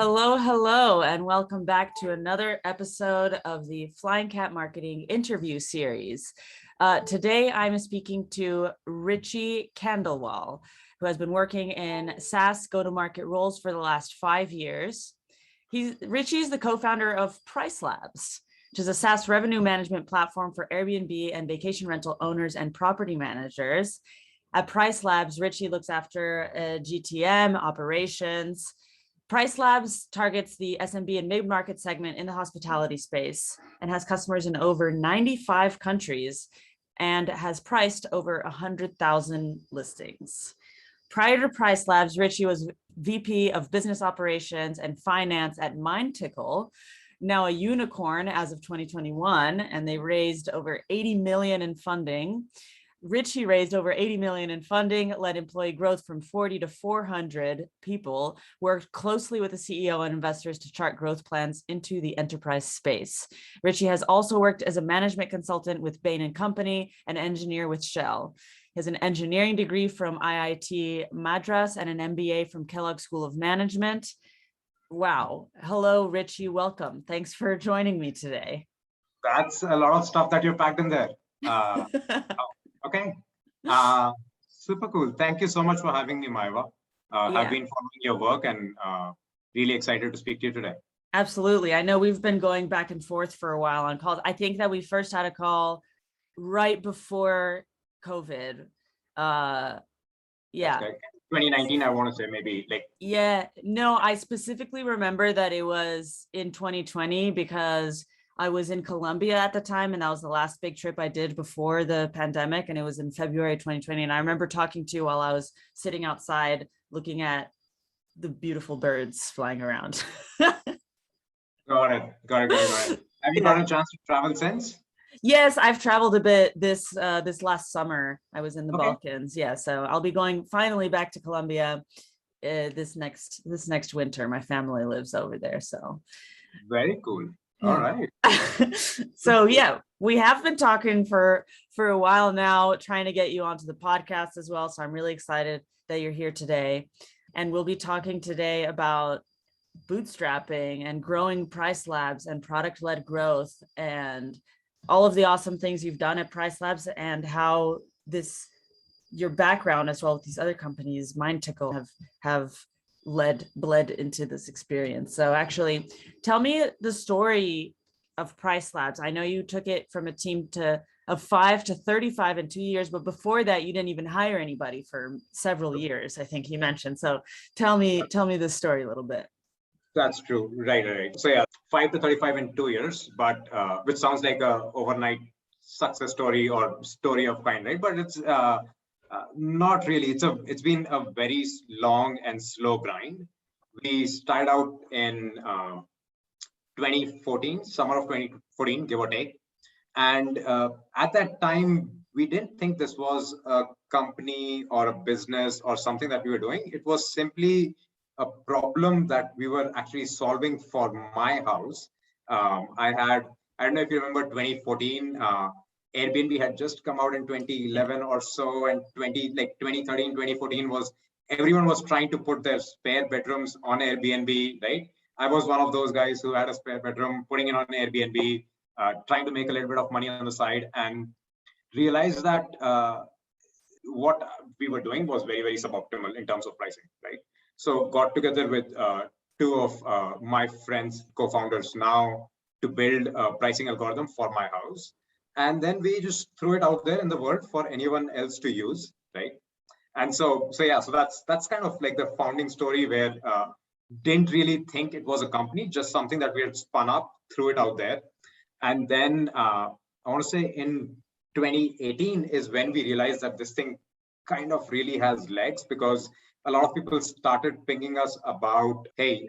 Hello, hello, and welcome back to another episode of the Flying Cat Marketing interview series. Today, I'm speaking to Richie Khandelwal, who has been working in SaaS go-to-market roles for the last 5 years. Richie is the co-founder of Pricelabs, which is a SaaS revenue management platform for Airbnb and vacation rental owners and property managers. At Pricelabs, Richie looks after GTM operations. Pricelabs targets the SMB and mid-market segment in the hospitality space and has customers in over 95 countries and has priced over 100,000 listings. Prior to Pricelabs, Richie was VP of Business Operations and Finance at MindTickle, now a unicorn as of 2021, and they raised over 80 million in funding. Richie raised over 80 million in funding, led employee growth from 40 to 400 people, worked closely with the CEO and investors to chart growth plans into the enterprise space. Richie has also worked as a management consultant with Bain & Company, an engineer with Shell. He has an engineering degree from IIT Madras and an MBA from Kellogg School of Management. Wow. Hello, Richie. Welcome. Thanks for joining me today. That's a lot of stuff that you packed in there. Okay. Super cool. Thank you so much for having me, Maiva. I've been following your work and really excited to speak to you today. Absolutely. I know we've been going back and forth for a while on calls. I think that we first had a call right before COVID. Yeah. 2019, I want to say maybe like. Yeah. No, I specifically remember that it was in 2020 because I was in Colombia at the time, and that was the last big trip I did before the pandemic, and it was in February 2020. And I remember talking to you while I was sitting outside looking at the beautiful birds flying around. Got it. Have you got a chance to travel since? Yes, I've traveled a bit this last summer. I was in the Balkans. Yeah, so I'll be going finally back to Colombia this next winter. My family lives over there, so. Very cool. All right. So yeah, we have been talking for a while now, trying to get you onto the podcast as well. So I'm really excited that you're here today. And we'll be talking today about bootstrapping and growing Pricelabs and product-led growth and all of the awesome things you've done at Pricelabs and how your background as well with these other companies, MindTickle, have bled into this experience. So actually, tell me the story of Pricelabs. I know you took it from a team of 5 to 35 in 2 years, but before that, you didn't even hire anybody for several years, I think you mentioned. So tell me the story a little bit. That's true. Right. So yeah, 5 to 35 in 2 years, but which sounds like a overnight success story or story of kind, right? But it's not really. It's been a very long and slow grind. We started out in 2014, summer of 2014, give or take. And at that time, we didn't think this was a company or a business or something that we were doing. It was simply a problem that we were actually solving for my house. I don't know if you remember 2014, Airbnb had just come out in 2011 or so, and 2013, 2014 everyone was trying to put their spare bedrooms on Airbnb, right? I was one of those guys who had a spare bedroom, putting it on Airbnb, trying to make a little bit of money on the side, and realized that what we were doing was very, very suboptimal in terms of pricing, right? So got together with two of my friends, co-founders now, to build a pricing algorithm for my house. And then we just threw it out there in the world for anyone else to use, right? And so that's kind of like the founding story, where didn't really think it was a company, just something that we had spun up, threw it out there. And then I want to say in 2018 is when we realized that this thing kind of really has legs, because a lot of people started pinging us about, hey,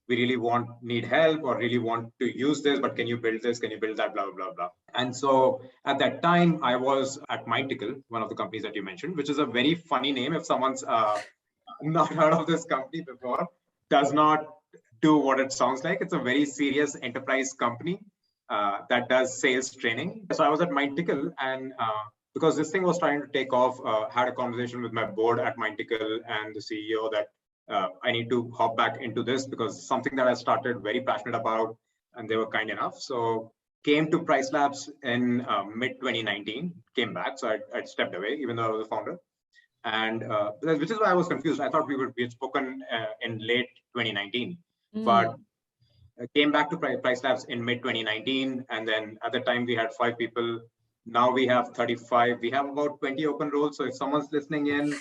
we really need help or really want to use this, but can you build this? Can you build that? Blah, blah, blah. And so at that time, I was at MindTickle, one of the companies that you mentioned, which is a very funny name. If someone's not heard of this company before, does not do what it sounds like. It's a very serious enterprise company that does sales training. So I was at MindTickle, and because this thing was trying to take off, had a conversation with my board at MindTickle and the CEO that I need to hop back into this because something that I started very passionate about, and they were kind enough. So came to Pricelabs in mid 2019, came back. So I stepped away, even though I was a founder. And which is why I was confused. I thought we had spoken in late 2019, but came back to Pricelabs in mid 2019. And then at the time we had 5 people. Now we have 35. We have about 20 open roles. So if someone's listening in,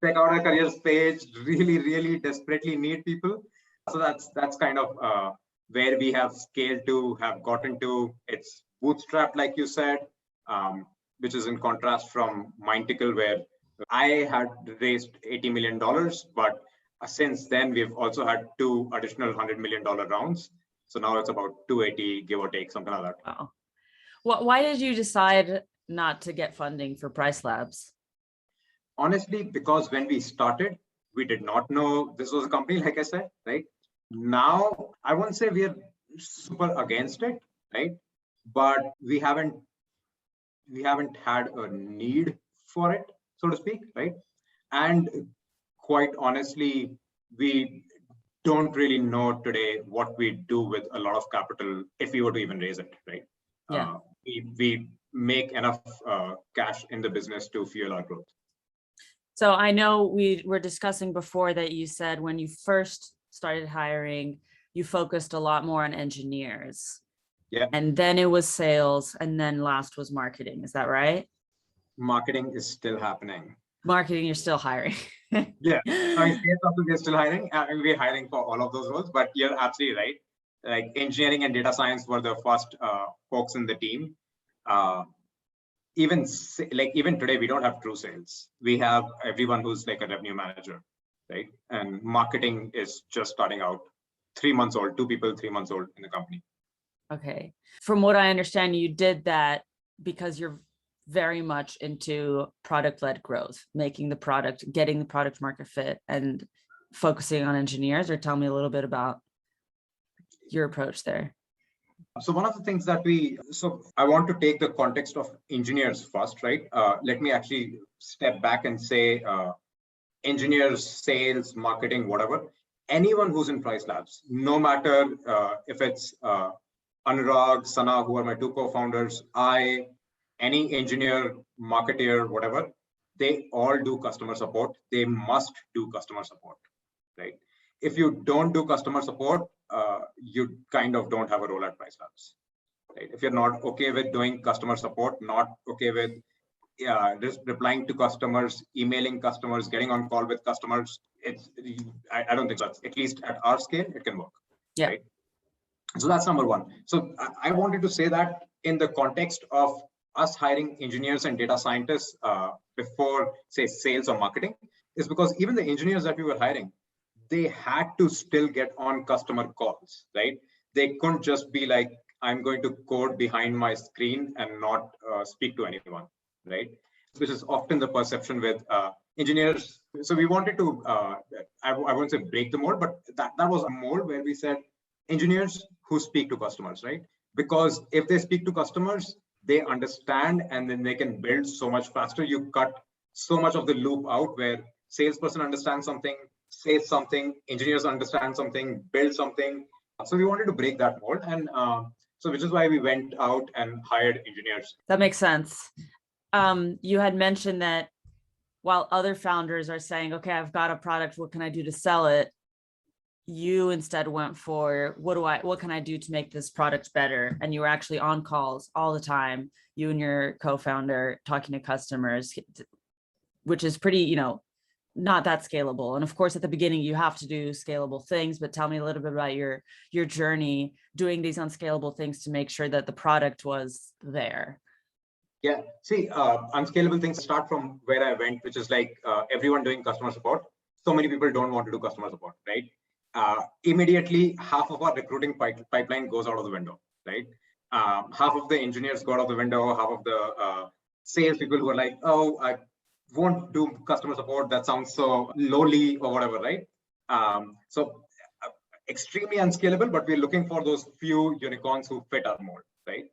check out our careers page. Really, really desperately need people. So that's kind of where we have scaled to, have gotten to. It's bootstrapped, like you said, which is in contrast from Mindtickle, where I had raised $80 million, but since then we've also had 2 additional $100 million rounds. So now it's about 280, give or take, something like that. Wow. Why did you decide not to get funding for Pricelabs? Honestly, because when we started, we did not know this was a company, like I said, right? Now, I won't say we are super against it, right? But we haven't had a need for it, so to speak, right? And quite honestly, we don't really know today what we do with a lot of capital if we were to even raise it, right? Yeah. We make enough cash in the business to fuel our growth. So I know we were discussing before that you said when you first started hiring, you focused a lot more on engineers. Yeah. And then it was sales, and then last was marketing. Is that right? Marketing is still happening. Marketing, you're still hiring. Yeah. I mean, sales also, we're still hiring. We're hiring for all of those roles, but you're absolutely right. Like engineering and data science were the first folks in the team. Even today, we don't have true sales. We have everyone who's like a revenue manager, right? And marketing is just starting out. 3 months old, 2 people, 3 months old in the company. Okay. From what I understand, you did that because you're very much into product-led growth, making the product, getting the product market fit, and focusing on engineers. Or tell me a little bit about your approach there. So one of the things that I want to take the context of engineers first, right? Let me actually step back and say engineers, sales, marketing, whatever, anyone who's in Pricelabs, no matter if it's Anurag, Sana, who are my 2 co-founders, any engineer, marketeer, whatever, they all do customer support. They must do customer support, right? If you don't do customer support, you kind of don't have a role at Pricelabs, right? If you're not okay with doing customer support, not okay with just replying to customers, emailing customers, getting on call with customers, I don't think that's, at least at our scale, it can work. Yeah. Right? So that's number one. So I wanted to say that in the context of us hiring engineers and data scientists before, say, sales or marketing, is because even the engineers that we were hiring, they had to still get on customer calls, right? They couldn't just be like, I'm going to code behind my screen and not speak to anyone, right? Which is often the perception with engineers. So we wanted to, I won't say break the mold, but that was a mold where we said engineers who speak to customers, right? Because if they speak to customers, they understand and then they can build so much faster. You cut so much of the loop out where salesperson understands something, says something, engineers understand something, build something. So we wanted to break that mold. And so which is why we went out and hired engineers. That makes sense. You had mentioned that while other founders are saying, okay, I've got a product, what can I do to sell it? You instead went for, what can I do to make this product better? And you were actually on calls all the time, you and your co-founder talking to customers, which is pretty, not that scalable. And of course, at the beginning, you have to do scalable things, but tell me a little bit about your journey doing these unscalable things to make sure that the product was there. Yeah, see, unscalable things start from where I went, which is like everyone doing customer support. So many people don't want to do customer support, right? Immediately, half of our recruiting pipeline goes out of the window, right? Half of the engineers go out of the window, half of the sales people who are like, oh, I won't do customer support. That sounds so lowly or whatever, right? So extremely unscalable, but we're looking for those few unicorns who fit our mold, right?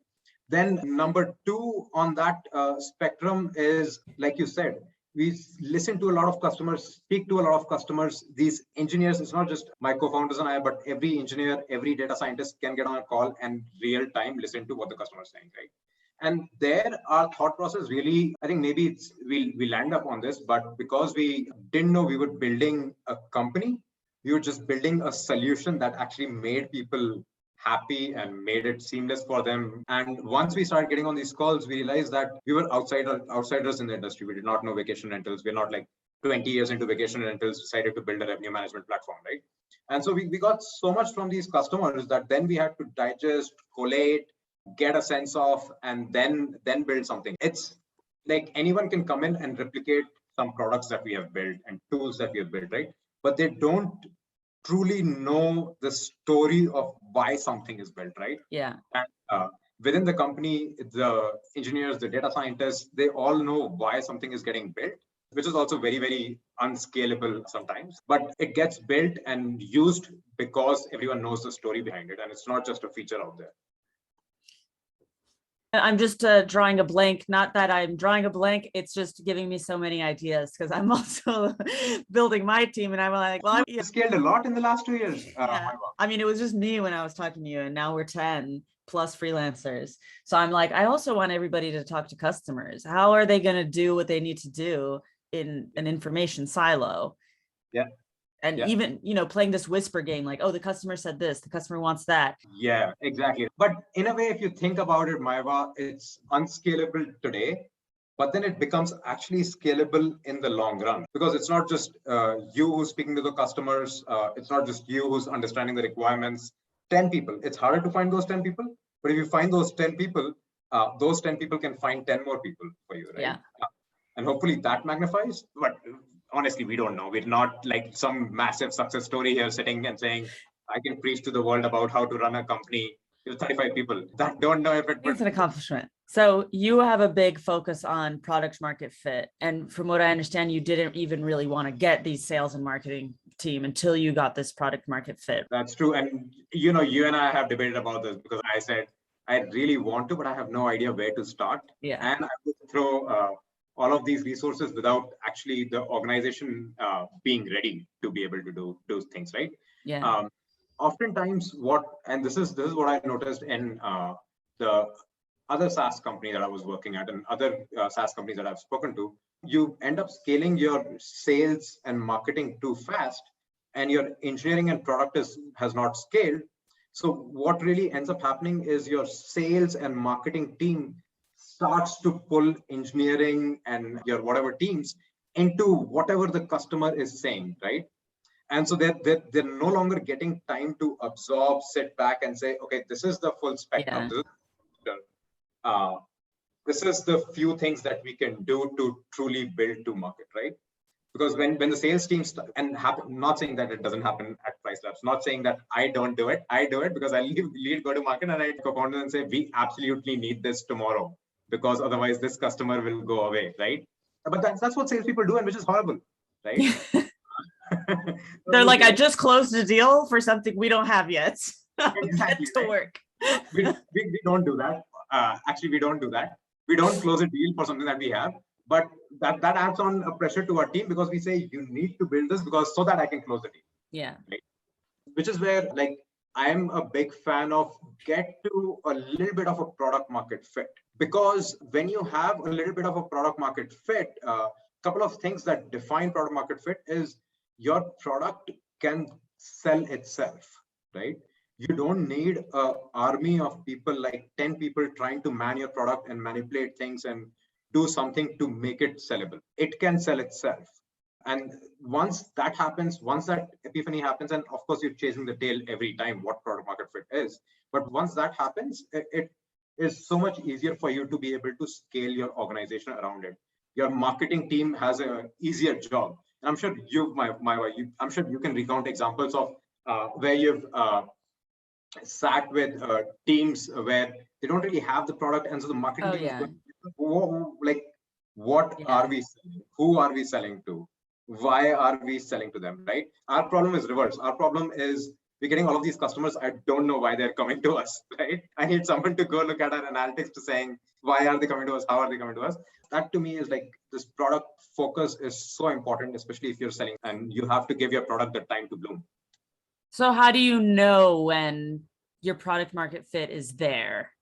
Then number 2 on that spectrum is, like you said, we listen to a lot of customers, speak to a lot of customers. These engineers, it's not just my co-founders and I, but every engineer, every data scientist can get on a call and real time listen to what the customer is saying, right? And there, our thought process really, I think maybe we land up on this, but because we didn't know we were building a company, we were just building a solution that actually made people happy and made it seamless for them. And once we started getting on these calls, we realized that we were outsiders in the industry. We did not know vacation rentals. We're not like 20 years into vacation rentals, decided to build a revenue management platform, right? And so we got so much from these customers that then we had to digest, collate, get a sense of, and then build something. It's like anyone can come in and replicate some products that we have built and tools that we have built, right? But they don't truly know the story of why something is built, right? Yeah. And within the company, the engineers, the data scientists, they all know why something is getting built, which is also very, very unscalable sometimes. But it gets built and used because everyone knows the story behind it. And it's not just a feature out there. I'm just drawing a blank. Not that I'm drawing a blank. It's just giving me so many ideas because I'm also building my team, and I'm like, well, you scaled a lot in the last 2 years. Yeah. I mean, it was just me when I was talking to you, and now we're 10 plus freelancers. So I'm like, I also want everybody to talk to customers. How are they going to do what they need to do in an information silo? Yeah. And even, playing this whisper game, like, oh, the customer said this, the customer wants that. Yeah, exactly. But in a way, if you think about it, Maiva, it's unscalable today, but then it becomes actually scalable in the long run, because it's not just you who's speaking to the customers. It's not just you who's understanding the requirements. 10 people, it's harder to find those 10 people. But if you find those 10 people can find 10 more people for you, right? Yeah. And hopefully that magnifies. But honestly, we don't know. We're not like some massive success story here sitting and saying, I can preach to the world about how to run a company with 35 people that don't know if it. It's an accomplishment. So you have a big focus on product market fit. And from what I understand, you didn't even really want to get these sales and marketing team until you got this product market fit. That's true. And, you and I have debated about this, because I said, I really want to, but I have no idea where to start. Yeah. And I would throw all of these resources without actually the organization being ready to be able to do those things, right? Yeah. Oftentimes and this is what I noticed in the other SaaS company that I was working at and other SaaS companies that I've spoken to, you end up scaling your sales and marketing too fast, and your engineering and product has not scaled. So what really ends up happening is your sales and marketing team starts to pull engineering and your whatever teams into whatever the customer is saying, right? And so they're no longer getting time to absorb, sit back and say, okay, this is the full spectrum. Yeah. This is the few things that we can do to truly build to market, right? Because when the sales teams not saying that it doesn't happen at Pricelabs, not saying that I don't do it. I do it because I lead go to market and I co-founder and say, we absolutely need this tomorrow, because otherwise this customer will go away, right? But that's what salespeople do, and which is horrible, right? They're like, I just closed a deal for something we don't have yet. Exactly. Get to work. we don't do that. Actually, we don't do that. We don't close a deal for something that we have, but that adds on a pressure to our team, because we say, you need to build this so that I can close the deal. Yeah. Right? Which is where I'm a big fan of get to a little bit of a product market fit, because when you have a little bit of a product market fit, a couple of things that define product market fit is your product can sell itself, right? You don't need an army of people, like 10 people trying to man your product and manipulate things and do something to make it sellable. It can sell itself. And once that happens, once that epiphany happens, and of course you're chasing the tail every time what product market fit is, but once that happens, it is so much easier for you to be able to scale your organization around it. Your marketing team has an easier job. And I'm sure I'm sure you can recount examples of where you've sat with teams where they don't really have the product, and so the marketing team is going, like, what are we selling? Who are we selling to? Why are we selling to them, right? Our problem is reverse. Our problem is we're getting all of these customers. I don't know why they're coming to us, right? I need someone to go look at our analytics to saying, why are they coming to us? How are they coming to us? That to me is like, this product focus is so important, especially if you're selling and you have to give your product the time to bloom. So how do you know when your product market fit is there?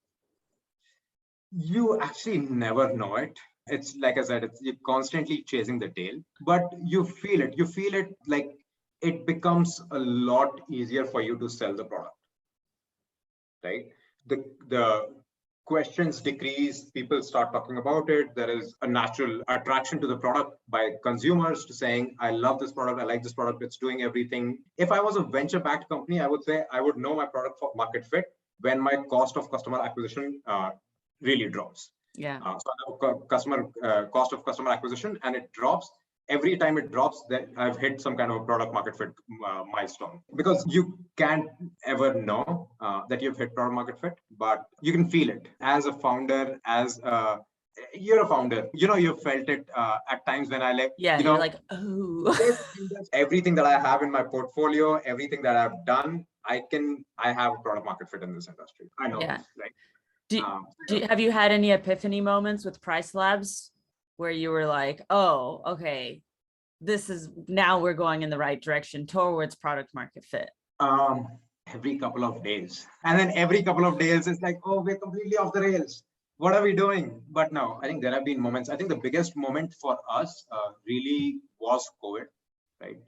You actually never know it. It's like I said, you're constantly chasing the tail, but you feel it. You feel it like it becomes a lot easier for you to sell the product, right? The questions decrease, people start talking about it. There is a natural attraction to the product by consumers to saying, I love this product, I like this product, it's doing everything. If I was a venture-backed company, I would say I would know my product for market fit when my cost of customer acquisition really drops. Yeah. So customer cost of customer acquisition, and it drops. Every time it drops, that I've hit some kind of a product market fit milestone. Because you can't ever know that you've hit product market fit, but you can feel it as a founder. You're a founder, you've felt it at times when I like, you're like, oh, everything that I have in my portfolio, everything that I've done, I have a product market fit in this industry. I know this, right? Have you had any epiphany moments with Pricelabs where you were like, oh, okay, now we're going in the right direction towards product market fit? Every couple of days. And then every couple of days, it's like, oh, we're completely off the rails. What are we doing? But no, I think there have been moments. I think the biggest moment for us really was COVID, right?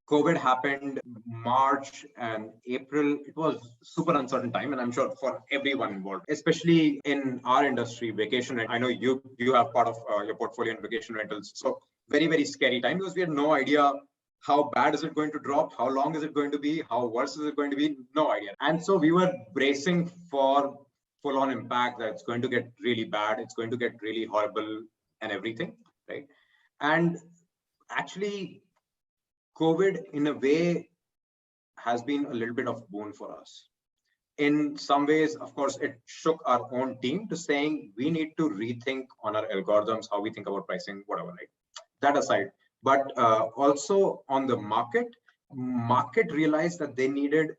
COVID happened March and April. It was super uncertain time, and I'm sure for everyone involved, especially in our industry, vacation. I know you have part of your portfolio in vacation rentals. So very, very scary time because we had no idea how bad is it going to drop, how long is it going to be, how worse is it going to be, no idea. And so we were bracing for full-on impact, that it's going to get really bad, it's going to get really horrible and everything, right? And actually, COVID, in a way, has been a little bit of boon for us. In some ways, of course, it shook our own team to saying we need to rethink on our algorithms, how we think about pricing, whatever, right? That aside, but also on the market realized that they needed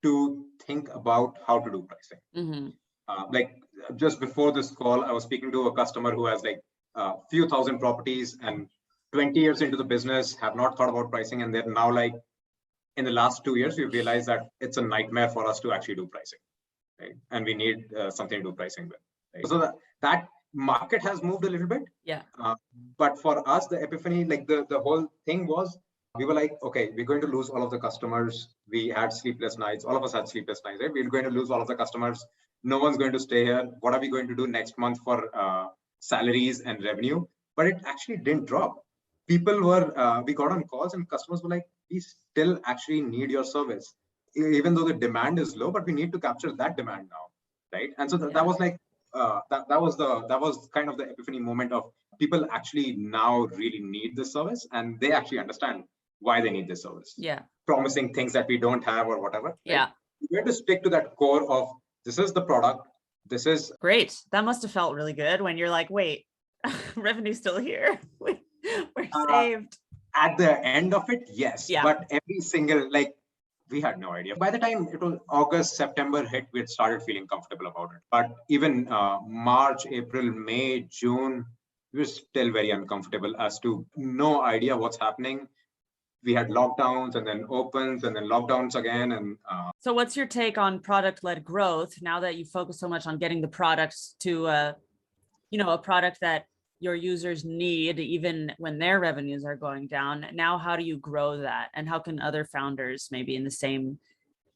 to think about how to do pricing. Mm-hmm. Like just before this call, I was speaking to a customer who has like a few thousand properties and 20 years into the business, have not thought about pricing. And they're now like, in the last 2 years, we've realized that it's a nightmare for us to actually do pricing, right? And we need something to do pricing with. Right? So that market has moved a little bit. Yeah. But for us, the epiphany, like the whole thing was, we were like, okay, we're going to lose all of the customers. We had sleepless nights. All of us had sleepless nights, right? We're going to lose all of the customers. No one's going to stay here. What are we going to do next month for salaries and revenue? But it actually didn't drop. People were, we got on calls and customers were like, we still actually need your service. Even though the demand is low, but we need to capture that demand now, right? And so that was like, that was kind of the epiphany moment of people actually now really need this service, and they actually understand why they need this service. Yeah. Promising things that we don't have or whatever. Right? Yeah. We have to stick to that core of, this is the product. This is great. That must have felt really good when you're like, wait, revenue's still here. We're saved. At the end of it, yes. Yeah. But every single, like, we had no idea. By the time it was August, September hit, we had started feeling comfortable about it. But even March, April, May, June, we were still very uncomfortable as to no idea what's happening. We had lockdowns and then opens and then lockdowns again. And so what's your take on product-led growth now that you focus so much on getting the products to, a product that your users need, even when their revenues are going down? Now, how do you grow that? And how can other founders maybe in the same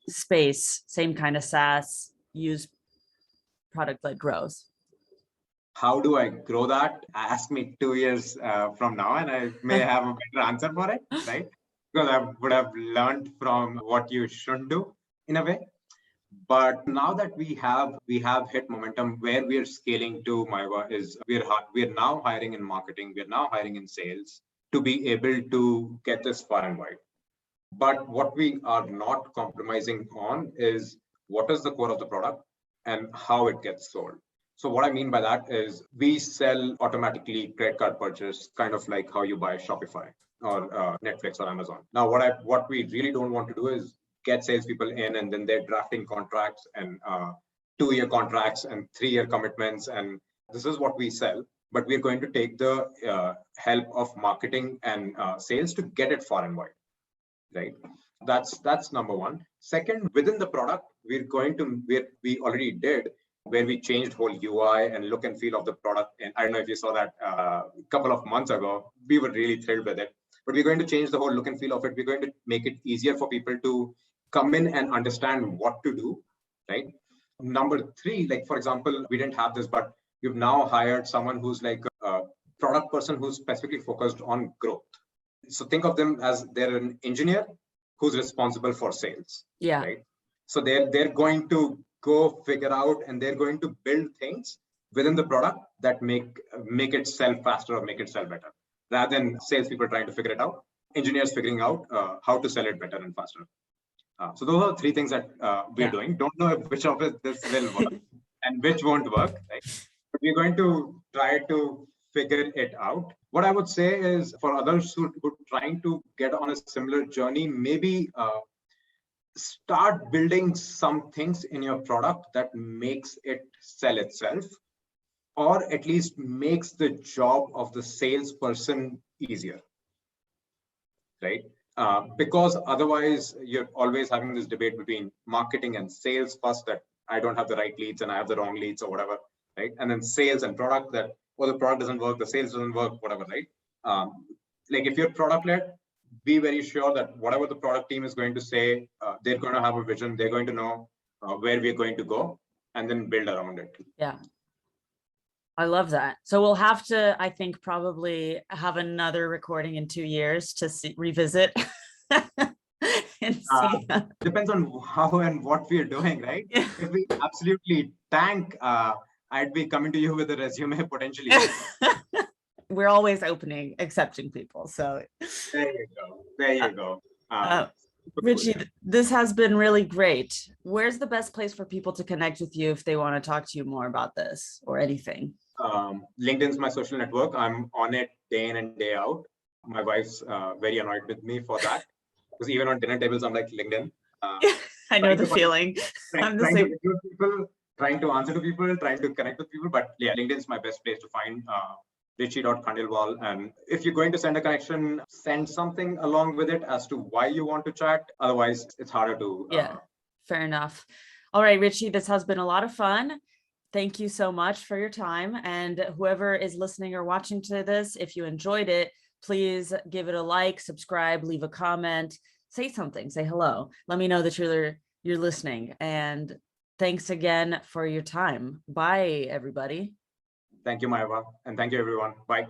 space, same kind of SaaS, use product-led growth? How do I grow that? Ask me 2 years from now, and I may have a better answer for it, right? Because I would have learned from what you shouldn't do in a way. But now that we have hit momentum where we are scaling to, Maiva, is we're now hiring in marketing, we're now hiring in sales to be able to get this far and wide. But what we are not compromising on is what is the core of the product and how it gets sold. So what I mean by that is we sell automatically credit card purchase, kind of like how you buy Shopify or Netflix or Amazon. Now, what we really don't want to do is get salespeople in, and then they're drafting contracts and 2-year contracts and 3-year commitments. And this is what we sell. But we're going to take the help of marketing and sales to get it far and wide, right? That's number one. Second, within the product, we already did, where we changed whole UI and look and feel of the product. And I don't know if you saw that a couple of months ago. We were really thrilled with it. But we're going to change the whole look and feel of it. We're going to make it easier for people to come in and understand what to do, right? Number three, like for example, we didn't have this, but we've now hired someone who's like a product person who's specifically focused on growth. So think of them as they're an engineer who's responsible for sales. Yeah. Right. So they're going to go figure out, and they're going to build things within the product that make it sell faster or make it sell better, rather than salespeople trying to figure it out. Engineers figuring out how to sell it better and faster. So those are 3 things that we're doing. Don't know which of it this will work and which won't work. Right? But we're going to try to figure it out. What I would say is, for others who are trying to get on a similar journey, maybe start building some things in your product that makes it sell itself, or at least makes the job of the salesperson easier, right? Because otherwise you're always having this debate between marketing and sales first, that I don't have the right leads and I have the wrong leads or whatever, right? And then sales and product, that, well, the product doesn't work, the sales doesn't work, whatever, right? Like if you're product led, be very sure that whatever the product team is going to say, they're going to have a vision, they're going to know where we're going to go, and then build around it. Yeah. I love that. So we'll have to, I think, probably have another recording in 2 years to revisit. And see. Depends on how and what we're doing, right? Yeah. If we absolutely tank, I'd be coming to you with a resume potentially. We're always accepting people. So there you go. Richie, this has been really great. Where's the best place for people to connect with you if they want to talk to you more about this or anything? LinkedIn's my social network. I'm on it day in and day out. My wife's very annoyed with me for that, because even on dinner tables, I'm like, LinkedIn. I know the feeling. I'm the same. Trying to answer to people, trying to connect with people. But yeah, LinkedIn's my best place to find Richie.Khandelwal. And if you're going to send a connection, send something along with it as to why you want to chat. Otherwise, it's harder to. Yeah, fair enough. All right, Richie, this has been a lot of fun. Thank you so much for your time. And whoever is listening or watching to this, if you enjoyed it, please give it a like, subscribe, leave a comment, say something, say hello. Let me know that you're listening. And thanks again for your time. Bye, everybody. Thank you, Maiva. And thank you, everyone. Bye.